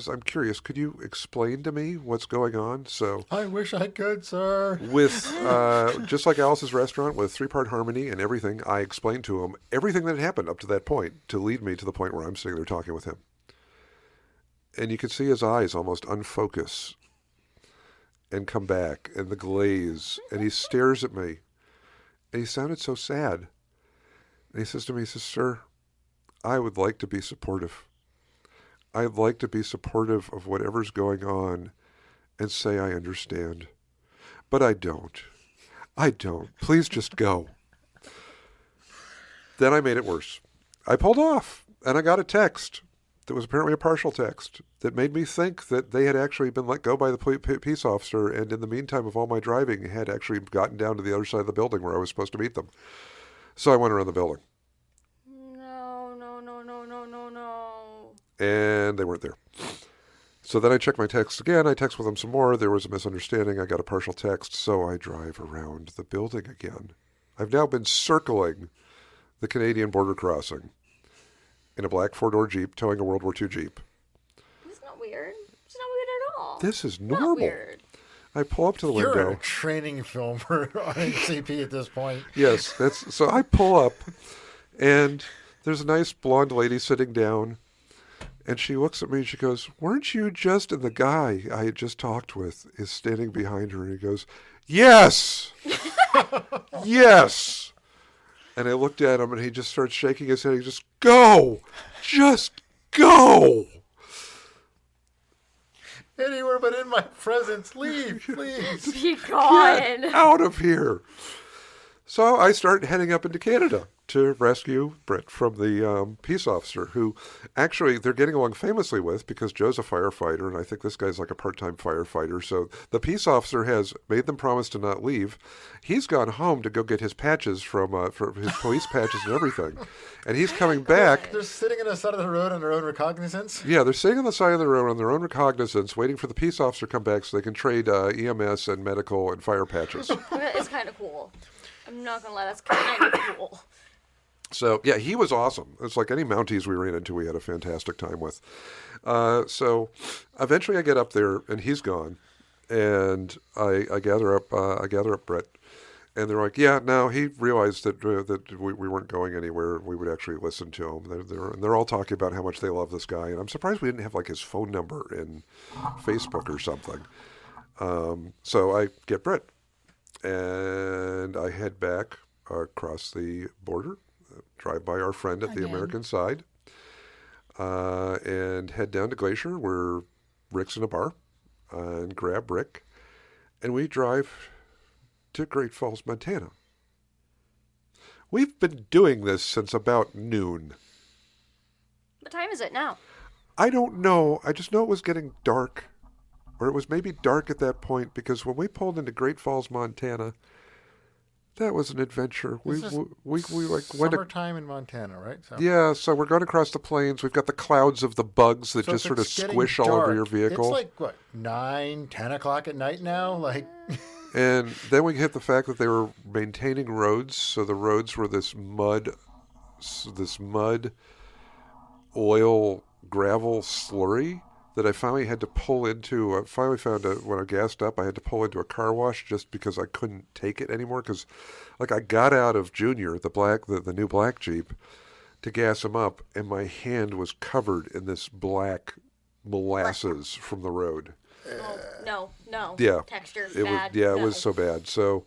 [SPEAKER 2] I'm curious, could you explain to me what's going on? So
[SPEAKER 3] I wish I could, sir.
[SPEAKER 2] with, just like Alice's Restaurant, with three-part harmony and everything, I explained to him everything that had happened up to that point to lead me to the point where I'm sitting there talking with him. And you could see his eyes almost unfocus and come back, and the glaze, and he stares at me, and he sounded so sad. And he says to me, sir, I would like to be supportive. I'd like to be supportive of whatever's going on and say I understand. But I don't. Please just go. Then I made it worse. I pulled off, and I got a text that was apparently a partial text that made me think that they had actually been let go by the peace officer, and in the meantime of all my driving had actually gotten down to the other side of the building where I was supposed to meet them. So I went around the building.
[SPEAKER 4] No.
[SPEAKER 2] And they weren't there. So then I checked my texts again. I text with them some more. There was a misunderstanding. I got a partial text. So I drive around the building again. I've now been circling the Canadian border crossing in a black four-door Jeep towing a World War II Jeep.
[SPEAKER 4] It's not weird. It's not weird at all.
[SPEAKER 2] This is
[SPEAKER 4] Not
[SPEAKER 2] normal.
[SPEAKER 4] weird.
[SPEAKER 2] I pull up to the
[SPEAKER 3] You're in
[SPEAKER 2] window.
[SPEAKER 3] a training film for NCP at this point.
[SPEAKER 2] Yes, so I pull up, and there's a nice blonde lady sitting down, and she looks at me and she goes, weren't you just, and the guy I had just talked with is standing behind her, and he goes, yes! Yes! And I looked at him, and he just starts shaking his head. He just, go! Just go!
[SPEAKER 3] Anywhere but in my presence. Leave, please.
[SPEAKER 4] Be gone.
[SPEAKER 2] Get out of here! So I start heading up into Canada to rescue Britt from the peace officer, who actually they're getting along famously with because Joe's a firefighter, and I think this guy's like a part-time firefighter. So the peace officer has made them promise to not leave. He's gone home to go get his patches for his police patches and everything, and he's coming back.
[SPEAKER 3] They're sitting on the side of the road on their own recognizance.
[SPEAKER 2] Yeah, they're sitting on the side of the road on their own recognizance, waiting for the peace officer to come back so they can trade EMS and medical and fire patches.
[SPEAKER 4] It's kind of cool. I'm not gonna lie, that's kind of cool.
[SPEAKER 2] So, yeah, he was awesome. It's like any Mounties we ran into, we had a fantastic time with. So, eventually I get up there, and he's gone. And I gather up Brett. And they're like, yeah, no, he realized that we weren't going anywhere. We would actually listen to him. They're all talking about how much they love this guy. And I'm surprised we didn't have, like, his phone number in Facebook or something. So I get Brett. And I head back across the border, drive by our friend at the American side, and head down to Glacier where Rick's in a bar, and grab Rick, and we drive to Great Falls, Montana. We've been doing this since about noon.
[SPEAKER 4] What time is it now?
[SPEAKER 2] I don't know. I just know it was getting dark. Or it was maybe dark at that point, because when we pulled into Great Falls, Montana, that was an adventure. We like went
[SPEAKER 3] summertime in Montana, right? So.
[SPEAKER 2] Yeah, so we're going across the plains. We've got the clouds of the bugs that
[SPEAKER 3] So
[SPEAKER 2] just
[SPEAKER 3] if
[SPEAKER 2] sort of
[SPEAKER 3] it's getting
[SPEAKER 2] squish all over your vehicle.
[SPEAKER 3] It's like what, 9, 10 o'clock at night now, like.
[SPEAKER 2] And then we hit the fact that they were maintaining roads, so the roads were this mud, oil, gravel slurry that I finally had to pull into. I finally found when I gassed up, I had to pull into a car wash just because I couldn't take it anymore. Because, like, I got out of Junior, the new black Jeep, to gas him up, and my hand was covered in this black molasses from the road.
[SPEAKER 4] No.
[SPEAKER 2] Yeah,
[SPEAKER 4] Texture,
[SPEAKER 2] it
[SPEAKER 4] bad.
[SPEAKER 2] was. Yeah, it was so bad. So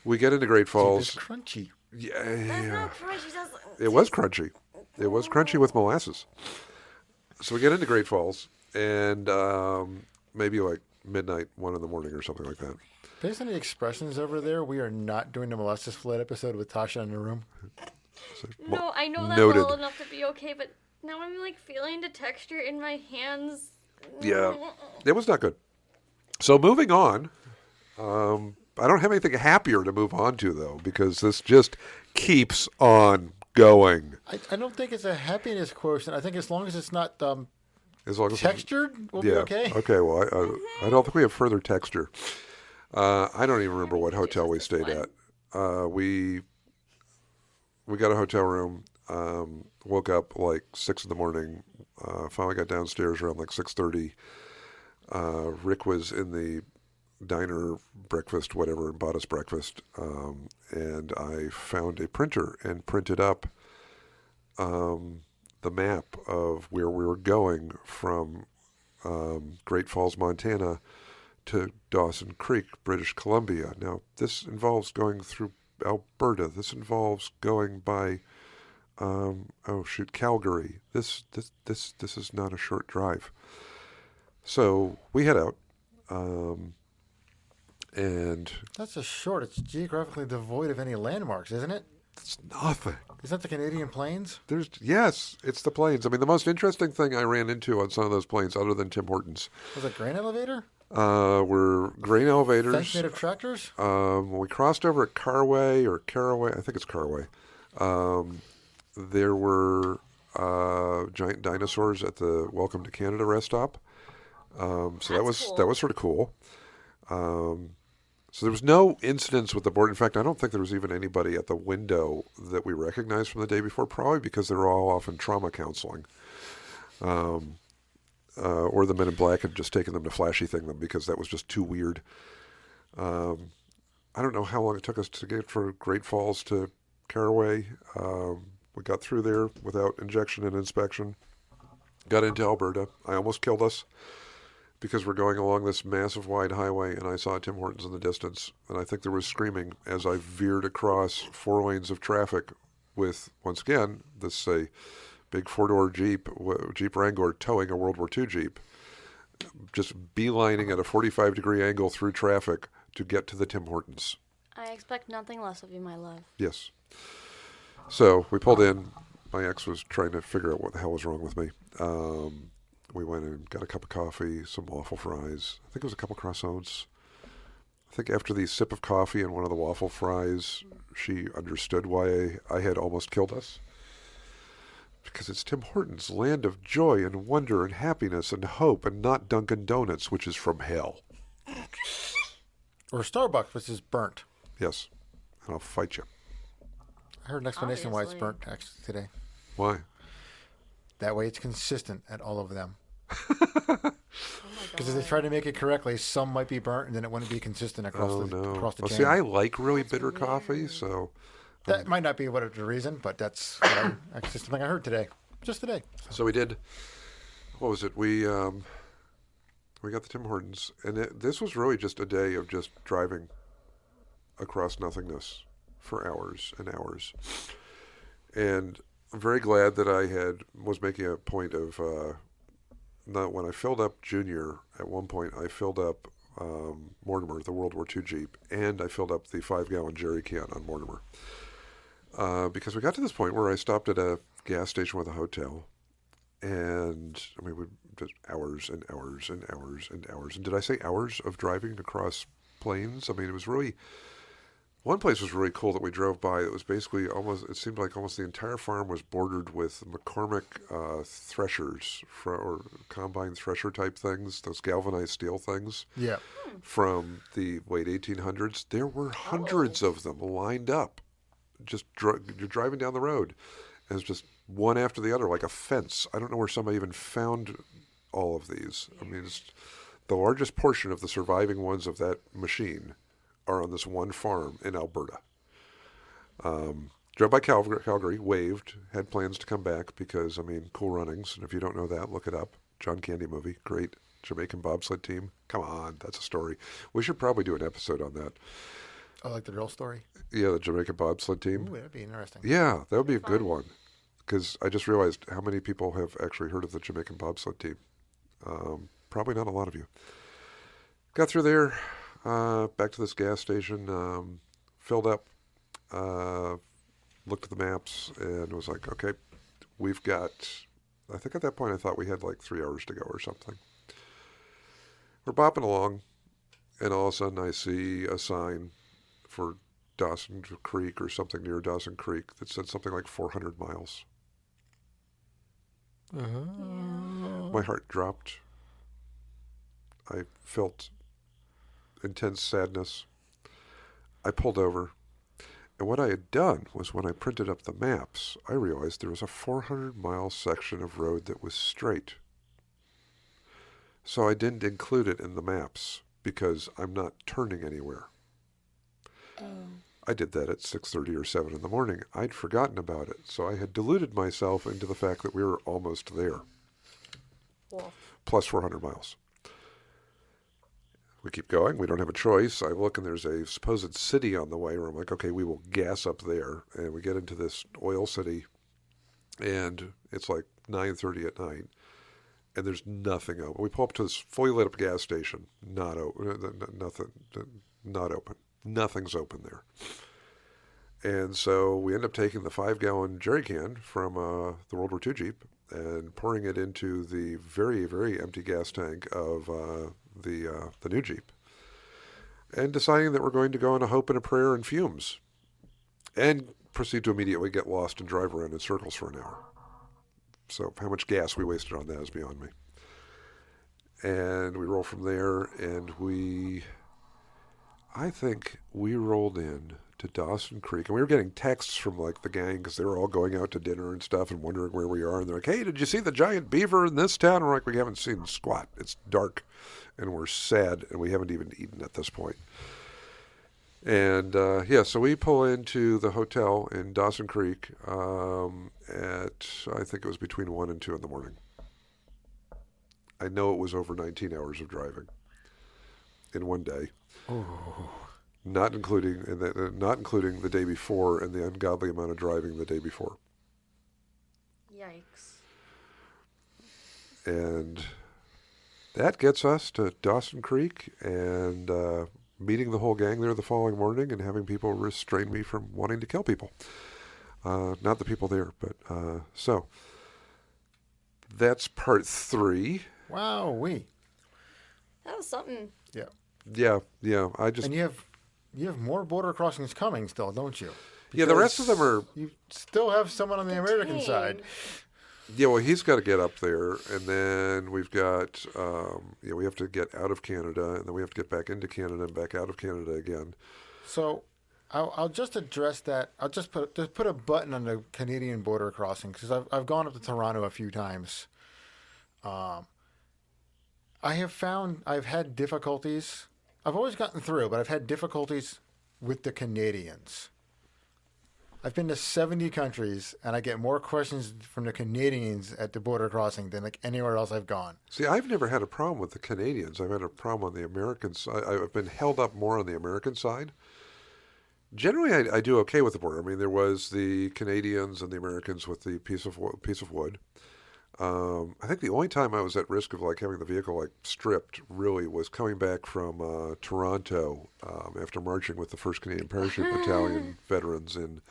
[SPEAKER 2] we get into Great Falls.
[SPEAKER 3] It's crunchy.
[SPEAKER 2] Yeah,
[SPEAKER 4] That's not crunchy.
[SPEAKER 2] it was crunchy. It was crunchy with molasses. So we get into Great Falls, and maybe like midnight, 1 in the morning or something like that.
[SPEAKER 3] Based on the expressions over there, we are not doing the molasses flood episode with Tasia in the room.
[SPEAKER 2] So,
[SPEAKER 4] No, I know that
[SPEAKER 2] noted.
[SPEAKER 4] well enough to be okay, but now I'm like feeling the texture in my hands.
[SPEAKER 2] Yeah, it was not good. So moving on, I don't have anything happier to move on to, though, because this just keeps on going.
[SPEAKER 3] I don't think it's a happiness quotient. I think as long as it's not
[SPEAKER 2] As long as
[SPEAKER 3] textured, we'll be okay.
[SPEAKER 2] Okay, well, I don't think we have further texture. I don't even remember what hotel we stayed at. We got a hotel room, woke up like 6 in the morning, finally got downstairs around like 6:30. Rick was in the diner, breakfast, whatever, and bought us breakfast. And I found a printer and printed up the map of where we were going from Great Falls, Montana to Dawson Creek, British Columbia. Now, this involves going through Alberta. This involves going by, Calgary. This is not a short drive. So we head out, and
[SPEAKER 3] That's a short. It's geographically devoid of any landmarks, isn't it?
[SPEAKER 2] it's nothing.
[SPEAKER 3] Is that the Canadian Plains?
[SPEAKER 2] Yes, it's the plains. I mean, the most interesting thing I ran into on some of those plains, other than Tim Hortons,
[SPEAKER 3] Was it grain elevator?
[SPEAKER 2] were grain elevators.
[SPEAKER 3] Fence made of tractors?
[SPEAKER 2] When we crossed over at Caraway, I think it's Caraway, there were giant dinosaurs at the Welcome to Canada rest stop. So that was
[SPEAKER 4] cool.
[SPEAKER 2] sort of cool. So there was no incidents with the board. In fact, I don't think there was even anybody at the window that we recognized from the day before, probably because they were all off in trauma counseling. Or the men in black had just taken them to flashy thing them because that was just too weird. I don't know how long it took us to get from Great Falls to Caraway. We got through there without injection and inspection. Got into Alberta. I almost killed us because we're going along this massive wide highway, and I saw Tim Hortons in the distance, and I think there was screaming as I veered across 4 lanes of traffic with, once again, this big 4-door Jeep Wrangler towing a World War II Jeep, just beelining at a 45-degree angle through traffic to get to the Tim Hortons.
[SPEAKER 4] I expect nothing less of you, my love.
[SPEAKER 2] Yes. So we pulled in. My ex was trying to figure out what the hell was wrong with me. We went and got a cup of coffee, some waffle fries. I think it was a couple croissants. I think after the sip of coffee and one of the waffle fries, she understood why I had almost killed us. Because it's Tim Hortons, land of joy and wonder and happiness and hope, and not Dunkin' Donuts, which is from hell.
[SPEAKER 3] Or Starbucks, which is burnt.
[SPEAKER 2] Yes, and I'll fight you.
[SPEAKER 3] I heard an explanation why it's
[SPEAKER 4] Obviously.
[SPEAKER 3] burnt actually today.
[SPEAKER 2] Why?
[SPEAKER 3] That way it's consistent at all of them.
[SPEAKER 4] Oh my
[SPEAKER 3] Because if they
[SPEAKER 4] God.
[SPEAKER 3] try to make it correctly, some might be burnt, and then it wouldn't be consistent across
[SPEAKER 2] Oh,
[SPEAKER 3] the
[SPEAKER 2] no.
[SPEAKER 3] across the
[SPEAKER 2] Well,
[SPEAKER 3] chain.
[SPEAKER 2] see, I like really bitter coffee, so...
[SPEAKER 3] That might not be the reason, but that's just something I heard today. Just today.
[SPEAKER 2] So we did. What was it? We got the Tim Hortons, and this was really just a day of just driving across nothingness for hours and hours. And I'm very glad that I was making a point of not when I filled up Junior. At one point, I filled up Mortimer, the World War II Jeep, and I filled up the 5-gallon jerry can on Mortimer. Because we got to this point where I stopped at a gas station with a hotel, and I mean, we just hours and hours and hours and hours. And did I say hours of driving across plains? I mean, it was really. One place was really cool that we drove by. It was basically it seemed like almost the entire farm was bordered with McCormick threshers, or combine thresher type things, those galvanized steel things.
[SPEAKER 3] Yeah.
[SPEAKER 2] From the late 1800s. There were hundreds of them lined up. Just you're driving down the road, and it's just one after the other, like a fence. I don't know where somebody even found all of these. I mean, it's the largest portion of the surviving ones of that machine are on this one farm in Alberta. Drove by Calgary, waved, had plans to come back because, I mean, Cool Runnings. And if you don't know that, look it up. John Candy movie, great Jamaican bobsled team. Come on, that's a story. We should probably do an episode on that.
[SPEAKER 3] Oh, like the real story?
[SPEAKER 2] Yeah, the Jamaican bobsled team.
[SPEAKER 3] Ooh, that'd be interesting.
[SPEAKER 2] Yeah, that would be a good one. Because I just realized how many people have actually heard of the Jamaican bobsled team. Probably not a lot of you. Got through there, back to this gas station, filled up, looked at the maps, and was like, okay, we've got, I think at that point I thought we had like 3 hours to go or something. We're bopping along, and all of a sudden I see a sign for Dawson Creek or something near Dawson Creek that said something like 400 miles. My heart dropped. I felt intense sadness. I pulled over. And what I had done was when I printed up the maps, I realized there was a 400-mile section of road that was straight. So I didn't include it in the maps because I'm not turning anywhere. I did that at 6:30 or 7 in the morning. I'd forgotten about it, so I had deluded myself into the fact that we were almost there.
[SPEAKER 4] Cool.
[SPEAKER 2] Plus 400 miles. We keep going. We don't have a choice. I look, and there's a supposed city on the way where I'm like, okay, we will gas up there. And we get into this oil city, and it's like 9:30 at night, and there's nothing open. We pull up to this fully lit up gas station. Not open. Nothing. Not open. Nothing's open there. And so we end up taking the 5-gallon jerry can from the World War II Jeep and pouring it into the very, very empty gas tank of the new Jeep, and deciding that we're going to go on a hope and a prayer and fumes, and proceed to immediately get lost and drive around in circles for an hour. So how much gas we wasted on that is beyond me. And we roll from there, and I think we rolled in to Dawson Creek, and we were getting texts from like the gang because they were all going out to dinner and stuff and wondering where we are. And they're like, "Hey, did you see the giant beaver in this town?" And we're like, "We haven't seen squat. It's dark, and we're sad, and we haven't even eaten at this point." And so we pull into the hotel in Dawson Creek at I think it was between 1 and 2 in the morning. I know it was over 19 hours of driving in one day. Not including the day before and the ungodly amount of driving the day before.
[SPEAKER 4] Yikes.
[SPEAKER 2] And that gets us to Dawson Creek, and meeting the whole gang there the following morning and having people restrain me from wanting to kill people. Not the people there, but so that's part 3.
[SPEAKER 3] Wow,
[SPEAKER 4] That was something.
[SPEAKER 3] Yeah.
[SPEAKER 2] Yeah. I just
[SPEAKER 3] And you have more border crossings coming still, don't you?
[SPEAKER 2] the rest of them are.
[SPEAKER 3] You still have someone on the American side.
[SPEAKER 2] Yeah, well, he's got to get up there, and then we've got, we have to get out of Canada, and then we have to get back into Canada and back out of Canada again.
[SPEAKER 3] So I'll just address that. I'll just put a button on the Canadian border crossing because I've gone up to Toronto a few times. I have found I've had difficulties. I've always gotten through, but I've had difficulties with the Canadians. I've been to 70 countries, and I get more questions from the Canadians at the border crossing than like anywhere else I've gone.
[SPEAKER 2] See, I've never had a problem with the Canadians. I've had a problem on the American side. I've been held up more on the American side. Generally, I do okay with the border. I mean, there was the Canadians and the Americans with the piece of wood. I think the only time I was at risk of like having the vehicle like stripped really was coming back from Toronto after marching with the 1st Canadian Parachute Battalion veterans in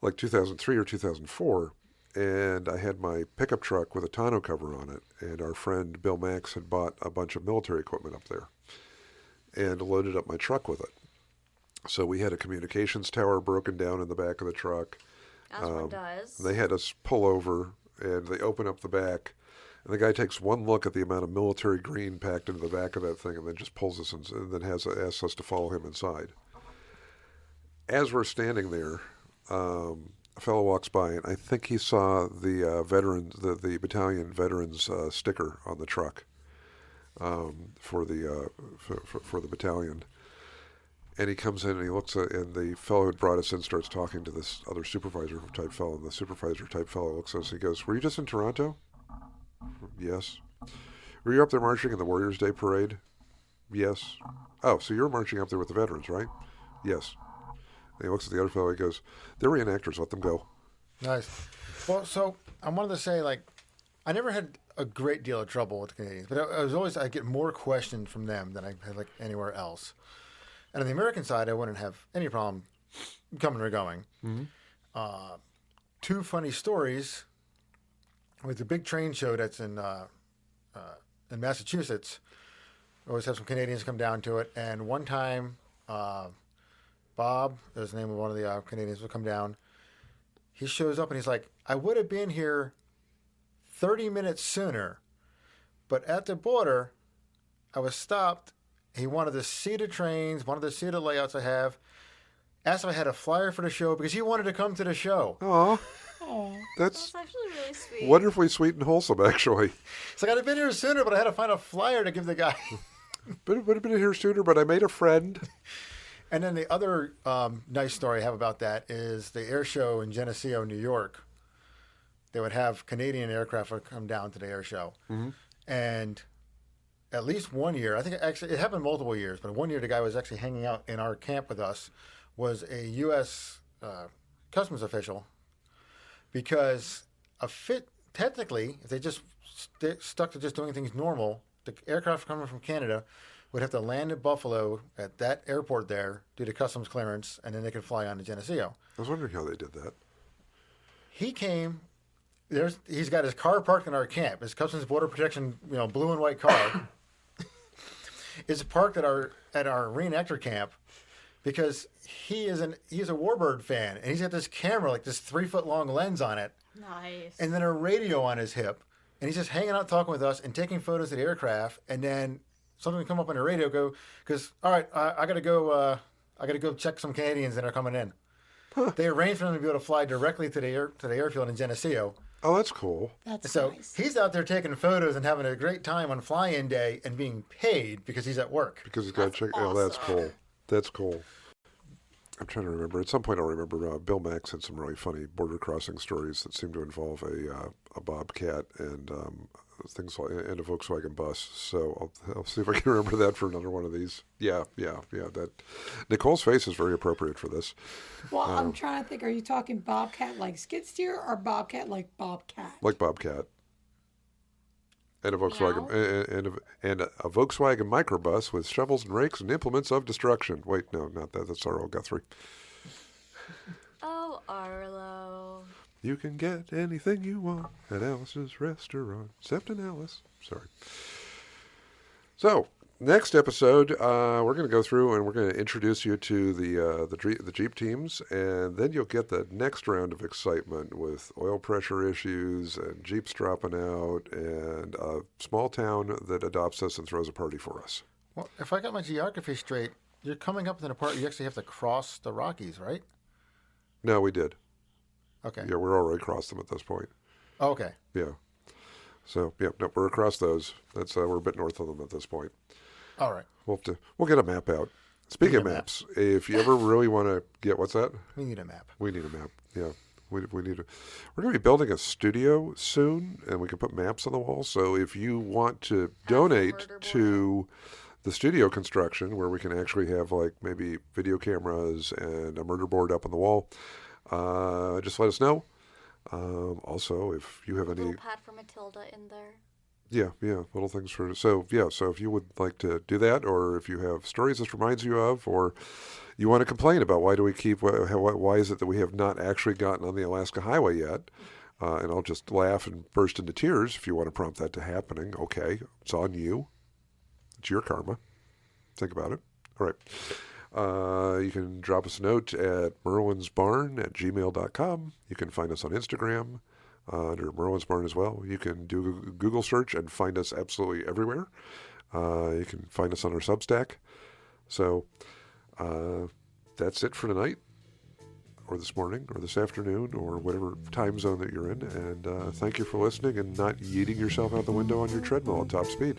[SPEAKER 2] like 2003 or 2004, and I had my pickup truck with a tonneau cover on it, and our friend Bill Max had bought a bunch of military equipment up there and loaded up my truck with it. So we had a communications tower broken down in the back of the truck.
[SPEAKER 4] As one does.
[SPEAKER 2] They had us pull over, and they open up the back, and the guy takes one look at the amount of military green packed into the back of that thing and then just pulls us in, and then asks us to follow him inside. As we're standing there, a fellow walks by, and I think he saw the the battalion veterans sticker on the truck for the battalion. And he comes in and he looks at, and the fellow who brought us in starts talking to this other supervisor type fellow, and the supervisor type fellow looks at us. He goes, "Were you just in Toronto?" "Yes." "Were you up there marching in the Warriors' Day parade?" "Yes." "Oh, so you're marching up there with the veterans, right?" "Yes." And he looks at the other fellow. He goes, "They're reenactors. Let them go."
[SPEAKER 3] Nice. Well, so I wanted to say, like, I never had a great deal of trouble with the Canadians, but I get more questions from them than I had like anywhere else. And on the American side, I wouldn't have any problem coming or going. Mm-hmm. 2 funny stories. With the big train show that's in Massachusetts, we always have some Canadians come down to it. And one time, Bob, there's the name of one of the Canadians, will come down. He shows up and he's like, "I would have been here 30 minutes sooner, but at the border, I was stopped. He wanted to see the trains, wanted to see the layouts I have, asked if I had a flyer for the show because he wanted to come to the show."
[SPEAKER 2] Aw,
[SPEAKER 4] That's
[SPEAKER 2] that's
[SPEAKER 4] actually really sweet.
[SPEAKER 2] wonderfully sweet and wholesome, actually.
[SPEAKER 3] It's like, I'd have been here sooner, but I had to find a flyer to give the guy.
[SPEAKER 2] But would have been here sooner, but I made a friend.
[SPEAKER 3] And then the other nice story I have about that is the air show in Geneseo, New York. They would have Canadian aircraft would come down to the air show. Mm-hmm. And at least one year, I think actually it happened multiple years, but one year the guy was actually hanging out in our camp with us, was a U.S. Customs official, because technically, if they just stuck to just doing things normal, the aircraft coming from Canada would have to land at Buffalo at that airport there, do the customs clearance, and then they could fly on to Geneseo.
[SPEAKER 2] I was wondering how they did that.
[SPEAKER 3] He came. He's got his car parked in our camp. His Customs Border Protection, blue and white car, is parked at our reenactor camp because he's a Warbird fan, and he's got this camera, like this 3-foot long lens on it,
[SPEAKER 4] Nice.
[SPEAKER 3] and then a radio on his hip, and he's just hanging out talking with us and taking photos of the aircraft, and then something would come up on the radio, because all right, I gotta go check some Canadians that are coming in. Huh. They arranged for them to be able to fly directly to the airfield in Geneseo.
[SPEAKER 2] Oh, that's cool.
[SPEAKER 5] That's
[SPEAKER 3] So
[SPEAKER 5] nice.
[SPEAKER 3] he's out there taking photos and having a great time on fly-in day and being paid because he's at work.
[SPEAKER 2] Because he's got to check. Oh, that's cool. That's cool. I'm trying to remember. At some point, I'll remember. Bill Max had some really funny border crossing stories that seemed to involve a bobcat and things like, and a Volkswagen bus. So I'll see if I can remember that for another one of these. Yeah. That Nicole's face is very appropriate for this.
[SPEAKER 5] Well, I'm trying to think. Are you talking bobcat like skid steer or bobcat like bobcat?
[SPEAKER 2] Like bobcat. And a Volkswagen and a Volkswagen microbus with shovels and rakes and implements of destruction. Wait, no, not that. That's Arlo Guthrie.
[SPEAKER 4] Oh, Arlo.
[SPEAKER 2] You can get anything you want at Alice's restaurant, except in Alice. Sorry. So, next episode, we're going to go through and we're going to introduce you to the Jeep teams, and then you'll get the next round of excitement with oil pressure issues and Jeeps dropping out and a small town that adopts us and throws a party for us.
[SPEAKER 3] Well, if I got my geography straight, you're coming up to the part you actually have to cross the Rockies, right?
[SPEAKER 2] No, we did.
[SPEAKER 3] Okay.
[SPEAKER 2] Yeah, we're already across them at this point.
[SPEAKER 3] Oh, okay.
[SPEAKER 2] Yeah. So, yeah, no, we're across those. That's we're a bit north of them at this point.
[SPEAKER 3] All right.
[SPEAKER 2] We'll get a map out. Speaking of maps, if you ever really want to get, what's that?
[SPEAKER 3] We need a map.
[SPEAKER 2] We need a map. Yeah, we need a. We're going to be building a studio soon, and we can put maps on the wall. So if you want to donate to the studio construction, where we can actually have like maybe video cameras and a murder board up on the wall, just let us know. Also, if you have any
[SPEAKER 4] little pad for Matilda in there.
[SPEAKER 2] Yeah, little things for so if you would like to do that, or if you have stories this reminds you of, or you want to complain about why is it that we have not actually gotten on the Alaska Highway yet, and I'll just laugh and burst into tears if you want to prompt that to happening. Okay, it's on you. It's your karma. Think about it. All right. You can drop us a note at merlinsbarn@gmail.com. You can find us on Instagram under Merlin's Barn as well. You can do a Google search and find us absolutely everywhere. You can find us on our Substack. So that's it for tonight, or this morning, or this afternoon, or whatever time zone that you're in. And thank you for listening and not yeeting yourself out the window on your treadmill at top speed.